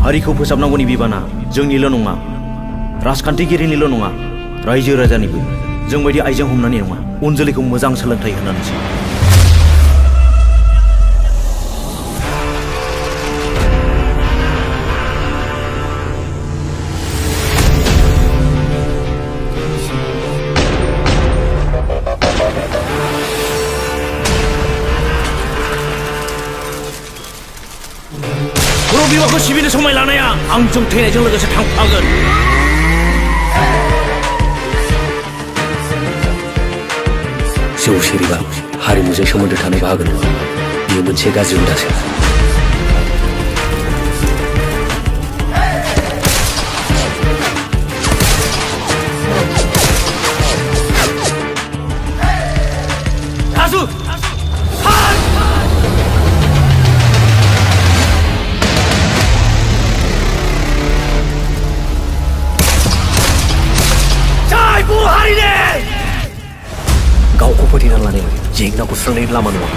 हारिखौ फोसाबनांगौनि बिबाना जोंनिल' नङा, राजखान्थिगिरिनिल' नङा, रायजो राजानिबो। जों बायदि आइजें हमनानै नङा, उन जोलैखौ मोजां सोलोंथाइ होनानैसो। बर' बिमाखौ सिबिनो समाय लानाया आंजों थैनायजों लोगोसे थांफागोन। जौ सेरेबा हारिमुजों सोमोन्दो थानाय बाहागो नङा, बेयो मोनसे गाज्रि हुदासो। राजु! गावखौ फोथैना लानाया जेंनाखौ सुस्रांनायनि लामा नङा।